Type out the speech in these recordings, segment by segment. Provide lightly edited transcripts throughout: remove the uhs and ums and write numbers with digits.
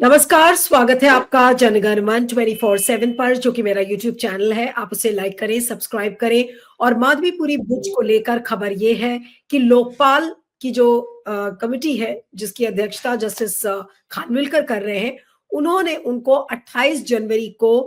नमस्कार, स्वागत है आपका जनगण मन 24/7 पर, जो कि मेरा यूट्यूब चैनल है। आप उसे लाइक करें, सब्सक्राइब करें। और माधवीपुरी बुच को लेकर खबर ये है कि लोकपाल की जो कमिटी है, जिसकी अध्यक्षता जस्टिस खानविलकर कर रहे हैं, उन्होंने उनको 28 जनवरी को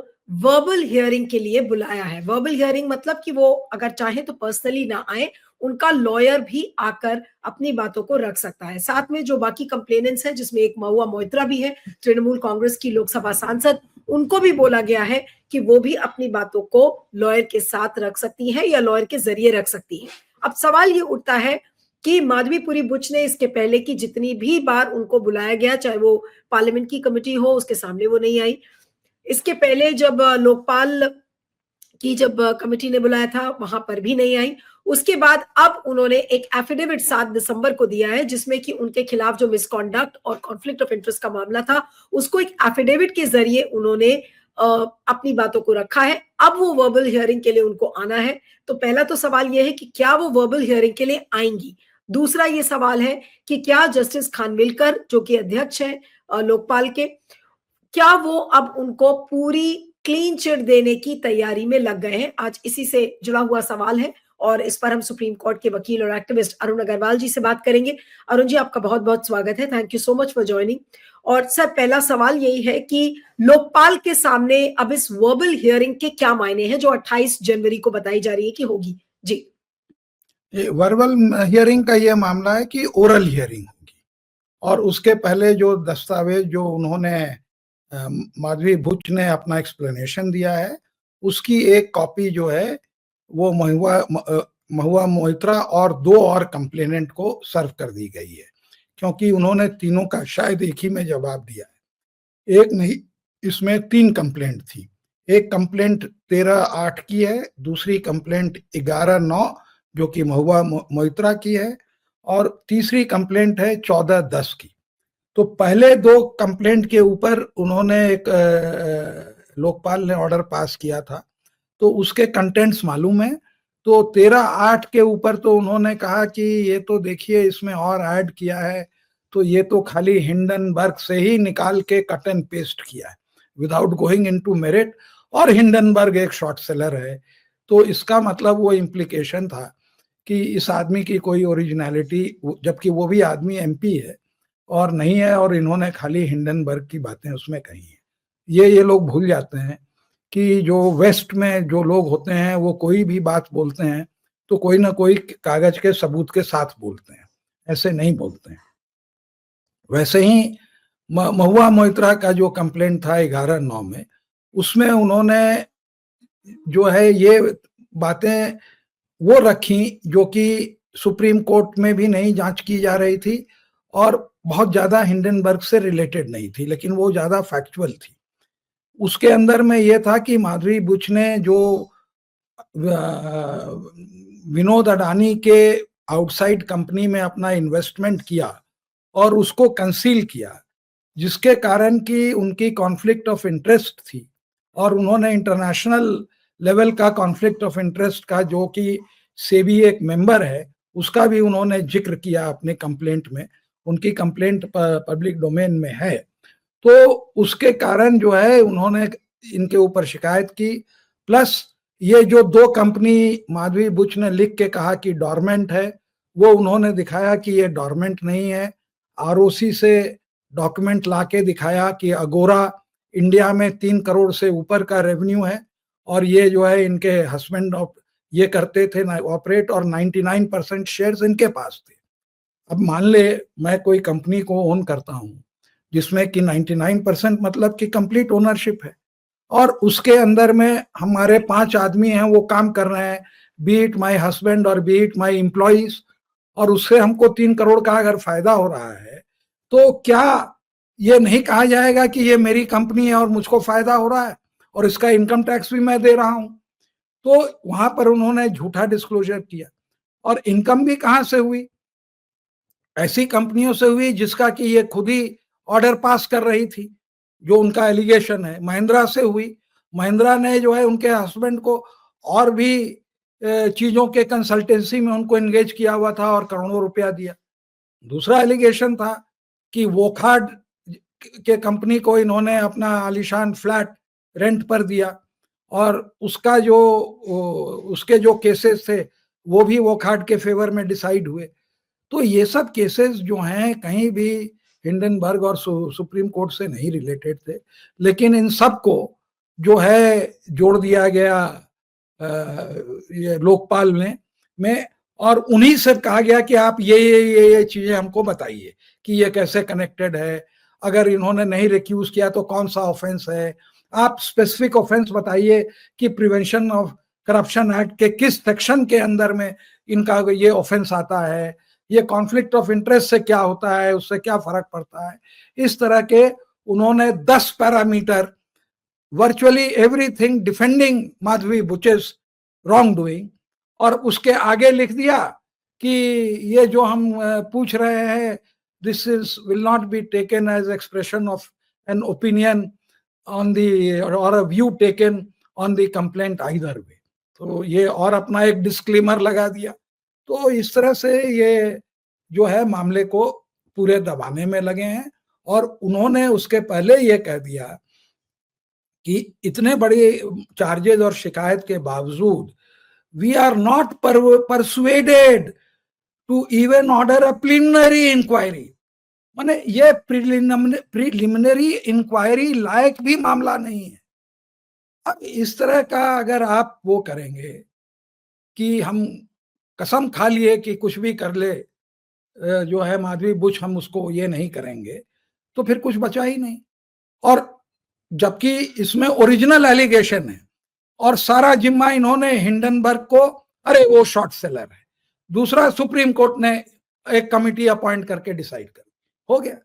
वर्बल हियरिंग के लिए बुलाया है। वर्बल हियरिंग मतलब कि वो अगर चाहे तो पर्सनली ना आए, उनका लॉयर भी आकर अपनी बातों को रख सकता है। साथ में जो बाकी कंप्लेनेंट्स हैं, जिसमें एक महुआ मोइत्रा भी है, तृणमूल कांग्रेस की लोकसभा सांसद, उनको भी बोला गया है कि वो भी अपनी बातों को लॉयर के साथ रख सकती हैं या लॉयर के जरिए रख सकती हैं। अब सवाल ये उठता है कि माधवीपुरी बुच ने इसके पहले की जितनी भी बार उनको बुलाया गया, चाहे वो पार्लियामेंट की कमेटी हो, उसके सामने वो नहीं आई। इसके पहले जब लोकपाल की जब कमेटी ने बुलाया था, वहां पर भी नहीं आई। उसके बाद अब उन्होंने एक एफिडेविट 7 दिसंबर को दिया है, जिसमें कि उनके खिलाफ जो मिसकॉन्डक्ट और कॉन्फ्लिक्ट ऑफ इंटरेस्ट का मामला था, उसको एक एफिडेविट के जरिए उन्होंने अपनी बातों को रखा है। अब वो वर्बल हियरिंग के लिए उनको आना है। तो पहला तो सवाल ये है कि क्या वो वर्बल हियरिंग के लिए आएंगी। दूसरा ये सवाल है कि क्या जस्टिस खानविलकर, जो कि अध्यक्ष है लोकपाल के, क्या वो अब उनको पूरी क्लीन चिट देने की तैयारी में लग गए हैं। आज इसी से जुड़ा हुआ सवाल है और इस पर हम सुप्रीम कोर्ट के वकील और एक्टिविस्ट अरुण अग्रवाल जी से बात करेंगे। अरुण जी, आपका बहुत बहुत स्वागत है। Thank you so much for joining. और सर, पहला सवाल यही है कि लोकपाल के सामने अब इस वर्बल हियरिंग के क्या मायने हैं, जो 28 जनवरी को बताई जा रही है कि होगी। जी, वर्बल हियरिंग का ये मामला है कि ओरल हियरिंग होगी, और उसके पहले जो दस्तावेज जो उन्होंने माधवी बुच ने अपना एक्सप्लेनेशन दिया है, उसकी एक कॉपी जो है वो महुआ मोइत्रा और 2 और कंप्लेनेंट को सर्व कर दी गई है, क्योंकि उन्होंने तीनों का शायद एक ही में जवाब दिया है। एक नहीं, इसमें 3 कंप्लेंट थी। एक कंप्लेंट 13/8 की है, दूसरी कंप्लेंट 11/9 जो कि महुआ मोइत्रा की है, और तीसरी कंप्लेंट है 14/10 की। तो पहले 2 कंप्लेंट के ऊपर उन्होंने एक लोकपाल ने ऑर्डर पास किया था, तो उसके कंटेंट्स मालूम है। तो 13/8 के ऊपर तो उन्होंने कहा कि ये तो देखिए इसमें और ऐड किया है, तो ये तो खाली हिंडनबर्ग से ही निकाल के कट एंड पेस्ट किया है विदाउट गोइंग इनटू मेरिट, और हिंडनबर्ग एक शॉर्ट सेलर है। तो इसका मतलब वो इम्प्लीकेशन था कि इस आदमी की कोई ओरिजिनलिटी, जबकि वो भी आदमी एमपी है, और नहीं है, और इन्होंने खाली हिंडनबर्ग की बातें उसमें कही हैं। ये लोग भूल जाते हैं कि जो वेस्ट में जो लोग होते हैं वो कोई भी बात बोलते हैं तो कोई ना कोई कागज के सबूत के साथ बोलते हैं, ऐसे नहीं बोलते हैं। वैसे ही महुआ मोइत्रा का जो कंप्लेंट था 11/9 में, उसमें उन्होंने जो है ये बातें वो रखी जो कि सुप्रीम कोर्ट में भी नहीं जांच की जा रही थी और बहुत ज्यादा हिंडनबर्ग से रिलेटेड नहीं थी, लेकिन वो ज्यादा फैक्चुअल थी। उसके अंदर में ये था कि माधवी बुच ने जो विनोद अडानी के आउटसाइड कंपनी में अपना इन्वेस्टमेंट किया और उसको कंसील किया, जिसके कारण कि उनकी कॉन्फ्लिक्ट ऑफ इंटरेस्ट थी, और उन्होंने इंटरनेशनल लेवल का कॉन्फ्लिक्ट ऑफ इंटरेस्ट का, जो कि सेबी एक मेंबर है, उसका भी उन्होंने जिक्र किया अपने कंप्लेंट में। उनकी कंप्लेंट पब्लिक डोमेन में है। तो उसके कारण जो है उन्होंने इनके ऊपर शिकायत की। प्लस ये जो 2 कंपनी माधवी बुच ने लिख के कहा कि डॉर्मेंट है, वो उन्होंने दिखाया कि ये डॉर्मेंट नहीं है। आरओसी से डॉक्यूमेंट लाके दिखाया कि अगोरा इंडिया में 3 करोड़ से ऊपर का रेवेन्यू है, और ये जो है इनके हस्बैंड ये करते थे ऑपरेट, और 99% शेयर्स इनके पास थे। अब मान ले मैं कोई कंपनी को ओन करता हूं जिसमें कि 99% मतलब कि कंप्लीट ओनरशिप है, और उसके अंदर में हमारे 5 आदमी हैं, वो काम कर रहे हैं, बी इट माई हस्बैंड और बी इट माई एम्प्लॉइज, और उससे हमको 3 करोड़ का अगर फायदा हो रहा है, तो क्या ये नहीं कहा जाएगा कि ये मेरी कंपनी है और मुझको फायदा हो रहा है और इसका इनकम टैक्स भी मैं दे रहा हूं। तो वहां पर उन्होंने झूठा डिस्क्लोजर किया। और इनकम भी कहां से हुई? ऐसी कंपनियों से हुई जिसका कि ये खुद ही ऑर्डर पास कर रही थी, जो उनका एलिगेशन है। महिंद्रा से हुई। महिंद्रा ने जो है उनके हस्बैंड को और भी चीजों के कंसल्टेंसी में उनको एंगेज किया हुआ था और करोड़ों रुपया दिया। दूसरा एलिगेशन था कि वोखाड के कंपनी को इन्होंने अपना आलीशान फ्लैट रेंट पर दिया और उसका जो उसके जो केसेस थे वो भी वोकहार्ट के फेवर में डिसाइड हुए। तो ये सब केसेस जो हैं कहीं भी हिंडनबर्ग और सुप्रीम कोर्ट से नहीं रिलेटेड थे, लेकिन इन सब को जो है जोड़ दिया गया ये लोकपाल में और उन्हीं से कहा गया कि आप ये चीजें हमको बताइए कि ये कैसे कनेक्टेड है, अगर इन्होंने नहीं रिक्यूज किया तो कौन सा ऑफेंस है, आप स्पेसिफिक ऑफेंस बताइए कि प्रिवेंशन ऑफ करप्शन एक्ट के किस सेक्शन के अंदर में इनका ये ऑफेंस आता है, ये कॉन्फ्लिक्ट ऑफ इंटरेस्ट से क्या होता है, उससे क्या फर्क पड़ता है। इस तरह के उन्होंने 10 parameter virtually everything defending Madhabi Buch's wrong doing और उसके आगे लिख दिया कि ये जो हम पूछ रहे हैं this is will not be taken as expression of an opinion on the or a view taken on the complaint either way. तो ये और अपना एक डिस्क्लेमर लगा दिया। तो इस तरह से ये जो है मामले को पूरे दबाने में लगे हैं और उन्होंने उसके पहले ये कह दिया कि इतने बड़े चार्जेस और शिकायत के बावजूद we are not persuaded to even order a preliminary inquiry. माने ये प्रिलिमिनरी इंक्वायरी लायक भी मामला नहीं है। अब इस तरह का अगर आप वो करेंगे कि हम कसम खा लिए कि कुछ भी कर ले जो है माधवी बुच हम उसको ये नहीं करेंगे, तो फिर कुछ बचा ही नहीं। और जबकि इसमें ओरिजिनल एलिगेशन है और सारा जिम्मा इन्होंने हिंडनबर्ग को, अरे वो शॉर्ट सेलर है, दूसरा सुप्रीम कोर्ट ने एक कमिटी अपॉइंट करके डिसाइड कर हो गया।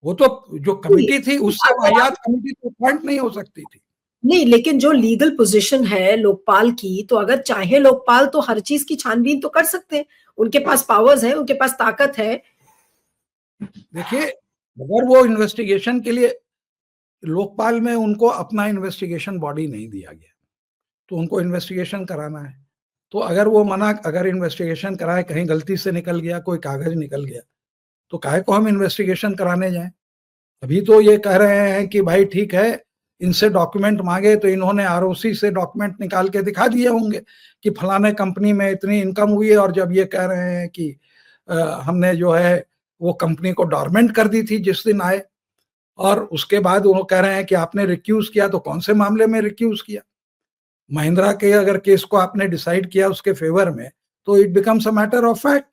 वो तो जो कमिटी थी उससे वाहियात कमिटी तो अपॉइंट नहीं हो सकती थी। नहीं, लेकिन जो लीगल पोजीशन है लोकपाल की, तो अगर चाहे लोकपाल तो हर चीज की छानबीन तो कर सकते हैं, उनके पास पावर्स है, उनके पास ताकत है। देखिए अगर वो इन्वेस्टिगेशन के लिए लोकपाल में उनको अपना इन्वेस्टिगेशन बॉडी नहीं दिया गया तो उनको इन्वेस्टिगेशन कराना है। तो अगर इन्वेस्टिगेशन कराए कहीं गलती से निकल गया, कोई कागज निकल गया, तो काहे को हम इन्वेस्टिगेशन कराने जाएं। अभी तो ये कह रहे हैं कि भाई ठीक है इनसे डॉक्यूमेंट मांगे तो इन्होंने आरओसी से डॉक्यूमेंट निकाल के दिखा दिए होंगे कि फलाने कंपनी में इतनी इनकम हुई है, और जब ये कह रहे हैं कि हमने जो है वो कंपनी को डॉर्मेंट कर दी थी जिस दिन आए, और उसके बाद वो कह रहे हैं कि आपने रिक्यूज किया, तो कौन से मामले में रिक्यूज किया। महिंद्रा के अगर केस को आपने डिसाइड किया उसके फेवर में तो it becomes a matter of fact.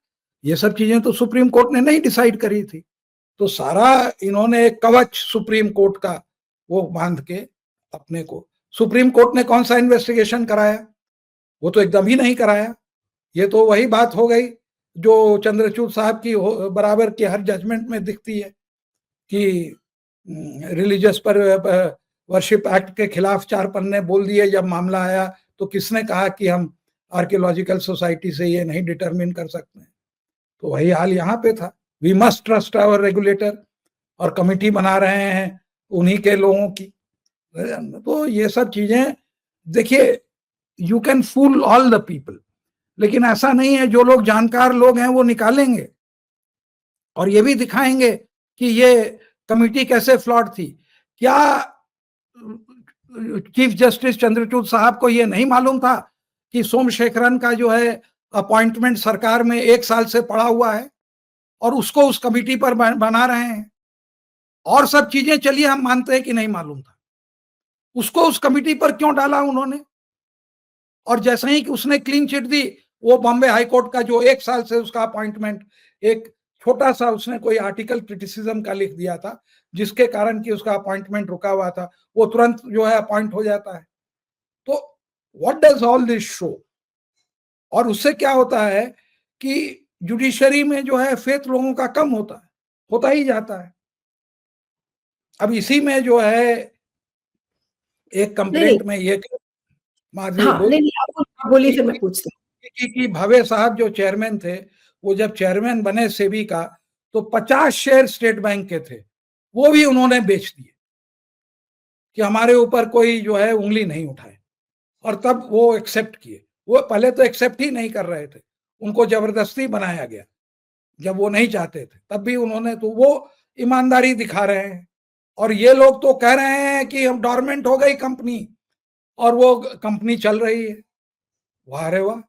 ये सब चीजें तो सुप्रीम कोर्ट ने नहीं डिसाइड करी थी। तो सारा इन्होंने एक कवच सुप्रीम कोर्ट का वो बांध के अपने को, सुप्रीम कोर्ट ने कौन सा इन्वेस्टिगेशन कराया, वो तो एकदम ही नहीं कराया। ये तो वही बात हो गई जो चंद्रचूड़ साहब की बराबर की हर जजमेंट में दिखती है कि रिलीजियस पर वर्शिप एक्ट के खिलाफ 4 पन्ने बोल दिए। जब मामला आया तो किसने कहा कि हम आर्कियोलॉजिकल सोसाइटी से ये नहीं डिटरमिन कर सकते हैं। तो वही हाल यहाँ पे था, we must trust our regulator, और कमिटी बना रहे हैं उन्हीं के लोगों की। तो ये सब चीजें देखिए, you can fool all the people, लेकिन ऐसा नहीं है। जो लोग जानकार लोग हैं वो निकालेंगे और ये भी दिखाएंगे कि ये कमिटी कैसे फ्लॉड थी। क्या चीफ जस्टिस चंद्रचूड़ साहब को ये नहीं मालूम था कि सोमशेखरन का जो है अपॉइंटमेंट सरकार में 1 साल से पड़ा हुआ है और उसको उस कमिटी पर बना रहे हैं? और सब चीजें चलिए हम मानते हैं कि नहीं मालूम था, उसको उस कमिटी पर क्यों डाला उन्होंने? और जैसे ही कि उसने क्लीन चिट दी, वो बॉम्बे हाई कोर्ट का जो 1 साल से उसका अपॉइंटमेंट, एक छोटा सा उसने कोई आर्टिकल क्रिटिसिज्म का लिख दिया था जिसके कारण कि उसका अपॉइंटमेंट रुका हुआ था, वो तुरंत जो है अपॉइंट हो जाता है। तो what does all this show? और उससे क्या होता है कि जुडिशरी में जो है फेथ लोगों का कम होता ही जाता है। अब इसी में जो है एक कंप्लेंट में ये माधवी हाँ, नहीं, आप बोलिए फिर मैं पूछती हूँ। कि भवे साहब जो चेयरमैन थे, वो जब चेयरमैन बने सेबी का तो 50 शेयर स्टेट बैंक के थे, वो भी उन्होंने बेच दिए कि हमारे ऊपर कोई जो है उंगली नहीं उठाए। और तब वो एक्सेप्ट किए। वो पहले तो एक्सेप्ट ही नहीं कर रहे थे, उनको जबरदस्ती बनाया गया जब वो नहीं चाहते थे, तब भी उन्होंने, तो वो ईमानदारी दिखा रहे हैं। और ये लोग तो कह रहे हैं कि हम डोरमेंट हो गई कंपनी, और वो कंपनी चल रही है। वाह रे वाह।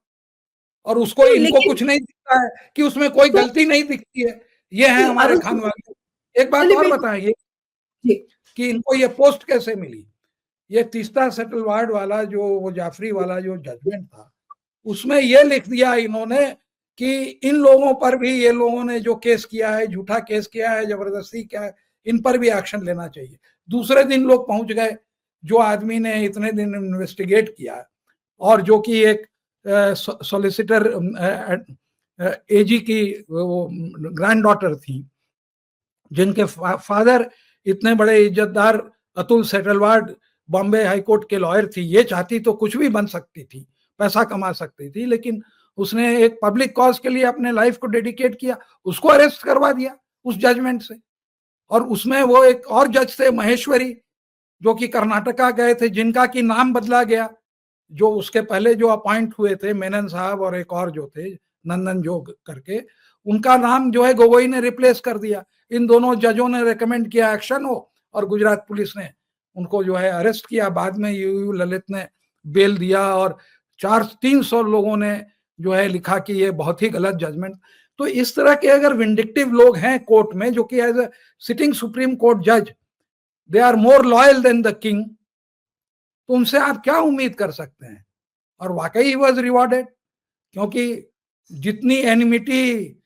और उसको, नहीं, इनको लेकिन कुछ नहीं दिखता है कि उसमें कोई तो गलती नहीं दिखती है। ये है हमारे अरुण खान जी, वाले। एक बात चलिए और बिल्कुल बताइए जी। कि इनको ये पोस्ट कैसे मिली। ये तीस्ता सेटलवार्ड वाला जो, वो जाफरी वाला जो जजमेंट था, उसमें ये लिख दिया इन्होंने कि इन लोगों पर भी, ये लोगों ने जो केस किया है, झूठा केस किया है, जबरदस्ती किया है, इन पर भी एक्शन लेना चाहिए। दूसरे दिन लोग पहुंच गए, जो आदमी ने इतने दिन इन्वेस्टिगेट किया, और जो कि एक सॉलिसिटर एजी की वो ग्रैंड डॉटर थी, जिनके फादर इतने बड़े इज्जतदार अतुल सेटलवार्ड बॉम्बे हाईकोर्ट के लॉयर थी। ये चाहती तो कुछ भी बन सकती थी, पैसा कमा सकती थी, लेकिन उसने एक पब्लिक कॉज के लिए अपने लाइफ को डेडिकेट किया। उसको अरेस्ट करवा दिया उस जजमेंट से। और उसमें वो एक और जज थे महेश्वरी, जो कि कर्नाटका गए थे, जिनका की नाम बदला गया। जो उसके पहले जो अपॉइंट हुए थे, मेनन साहब और एक और जो थे नंदन जोग करके, उनका नाम जो है गोगोई ने रिप्लेस कर दिया। इन दोनों जजों ने रेकमेंड किया एक्शन हो, और गुजरात पुलिस ने उनको जो है अरेस्ट किया। बाद में यू ललित ने बेल दिया, और 300 लोगों ने जो है लिखा कि ये बहुत ही गलत जजमेंट। तो इस तरह के अगर विंडिक्टिव लोग हैं कोर्ट में, जो कि as a sitting supreme court जज they are more loyal than the king, तो उनसे आप क्या उम्मीद कर सकते हैं। और वाकई ही वॉज रिवॉर्डेड, क्योंकि जितनी एनिमिटी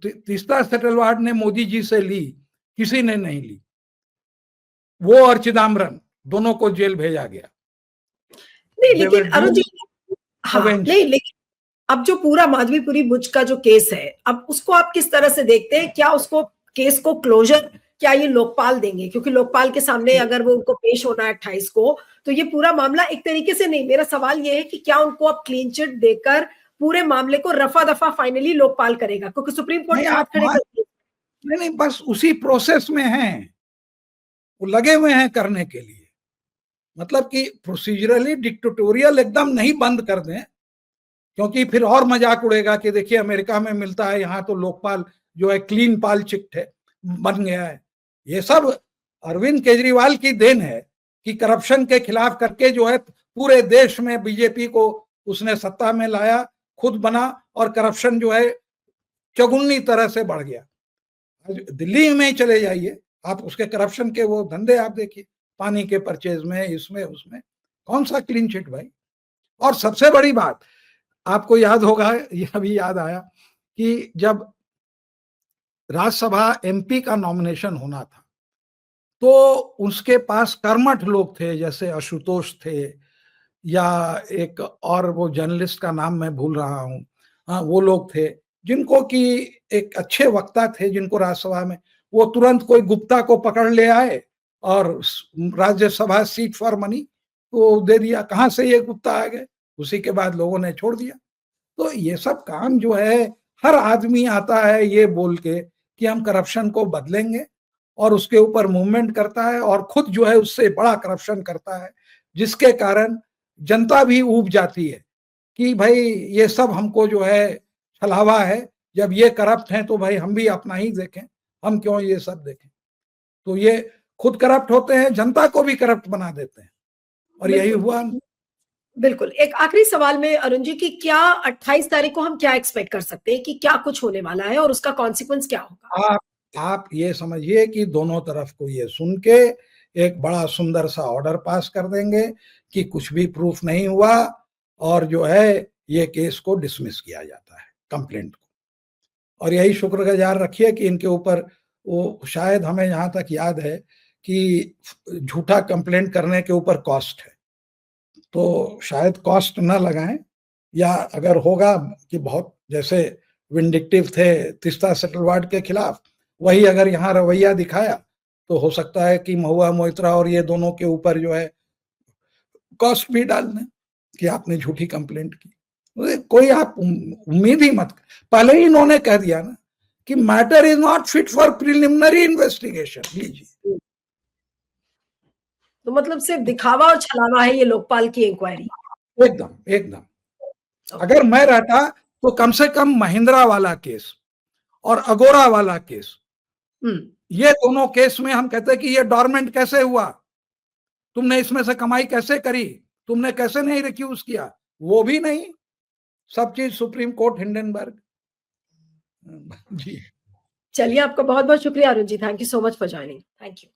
तीस्ता सेटलवार्ड ने मोदी जी से ली, किसी ने नहीं ली। वो और चिदम्बरम दोनों को जेल भेजा गया। नहीं, दे लेकिन वर अरुण जी, ड्यूली हाँ, अवेंज्ड। नहीं, लेकिन अब जो पूरा माधवीपुरी बुच का जो केस है, अब उसको आप किस तरह से देखते हैं? क्या उसको, केस को क्लोजर क्या ये लोकपाल देंगे? क्योंकि लोकपाल के सामने अगर वो उनको पेश होना है 28 को, तो ये पूरा मामला एक तरीके से, नहीं, मेरा सवाल ये है कि क्या उनको अब क्लीन चिट देकर पूरे मामले को रफा दफा फाइनली लोकपाल करेगा? क्योंकि सुप्रीम कोर्ट नहीं ने हाथ आप खड़े कर दिए। नहीं नहीं, बस उसी प्रोसेस में हैं, वो लगे हुए हैं करने के लिए। मतलब कि प्रोसीजरली डिक्टेटोरियल एकदम नहीं बंद कर दें, क्योंकि फिर और मजाक उड़ेगा कि देखिए अमेरिका में मिलता है, यहाँ तो लोकपाल जो है क्लीन पाल चिट है, बन गया है। ये सब अरविंद केजरीवाल की देन है कि करप्शन के खिलाफ करके जो है पूरे देश में बीजेपी को उसने सत्ता में लाया, खुद बना, और करप्शन जो है चौगुनी तरह से बढ़ गया। दिल्ली में ही चले जाइए आप, उसके करप्शन के वो धंधे आप देखिए, पानी के परचेज में, इसमें उसमें, कौन सा क्लीन चिट भाई। और सबसे बड़ी बात आपको याद होगा, ये अभी याद आया कि जब राज्यसभा एमपी का नॉमिनेशन होना था, तो उसके पास कर्मठ लोग थे, जैसे आशुतोष थे, या एक और वो जर्नलिस्ट का नाम मैं भूल रहा हूँ, हाँ वो लोग थे, जिनको कि एक अच्छे वक्ता थे, जिनको राज्यसभा में वो तुरंत कोई गुप्ता को पकड़ ले आए और राज्यसभा सीट फॉर मनी तो दे दिया। कहाँ से ये गुप्ता आ गए, उसी के बाद लोगों ने छोड़ दिया। तो ये सब काम जो है, हर आदमी आता है ये बोल के कि हम करप्शन को बदलेंगे, और उसके ऊपर मूवमेंट करता है, और खुद जो है उससे बड़ा करप्शन करता है, जिसके कारण जनता भी ऊब जाती है कि भाई ये सब हमको जो है छलावा है, जब ये करप्ट हैं तो भाई हम भी अपना ही देखें, हम क्यों ये सब देखें। तो ये खुद करप्ट होते हैं, जनता को भी करप्ट बना देते हैं, और यही बिल्कुल, हुआ। बिल्कुल। एक आखिरी सवाल में अरुण जी, की क्या 28 तारीख को हम क्या एक्सपेक्ट कर सकते हैं कि क्या कुछ होने वाला है और उसका कॉन्सिक्वेंस क्या होगा? आप ये समझिए कि दोनों तरफ को ये सुन के एक बड़ा सुंदर सा ऑर्डर पास कर देंगे कि कुछ भी प्रूफ नहीं हुआ, और जो है ये केस को डिसमिस किया जाता है, कंप्लेंट को। और यही शुक्रगुजार रखिए कि इनके ऊपर वो, शायद हमें यहाँ तक याद है कि झूठा कंप्लेंट करने के ऊपर कॉस्ट है, तो शायद कॉस्ट ना लगाएं, या अगर होगा कि बहुत जैसे विंडिक्टिव थे तीस्ता सेटलवार्ड के खिलाफ, वही अगर यहाँ रवैया दिखाया, तो हो सकता है कि महुआ मोइत्रा और ये दोनों के ऊपर जो है कॉस्ट भी डाल दें कि आपने झूठी कंप्लेंट की। कोई आप उम्मीद ही मत, पहले ही इन्होंने कह दिया ना कि matter is not fit for preliminary investigation. लीजिए, तो मतलब सिर्फ दिखावा और छलावा है ये लोकपाल की इंक्वायरी। एकदम एकदम। अगर मैं रहता तो कम से कम महिंद्रा वाला केस और अगोरा वाला केस, ये दोनों केस में हम कहते हैं कि ये डॉर्मेंट कैसे हुआ, तुमने इसमें से कमाई कैसे करी, तुमने कैसे नहीं रिक्यूज किया, वो भी नहीं, सब चीज सुप्रीम कोर्ट हिंडनबर्ग। जी चलिए, आपका बहुत-बहुत शुक्रिया Arun ji. Thank you so much for joining. Thank you.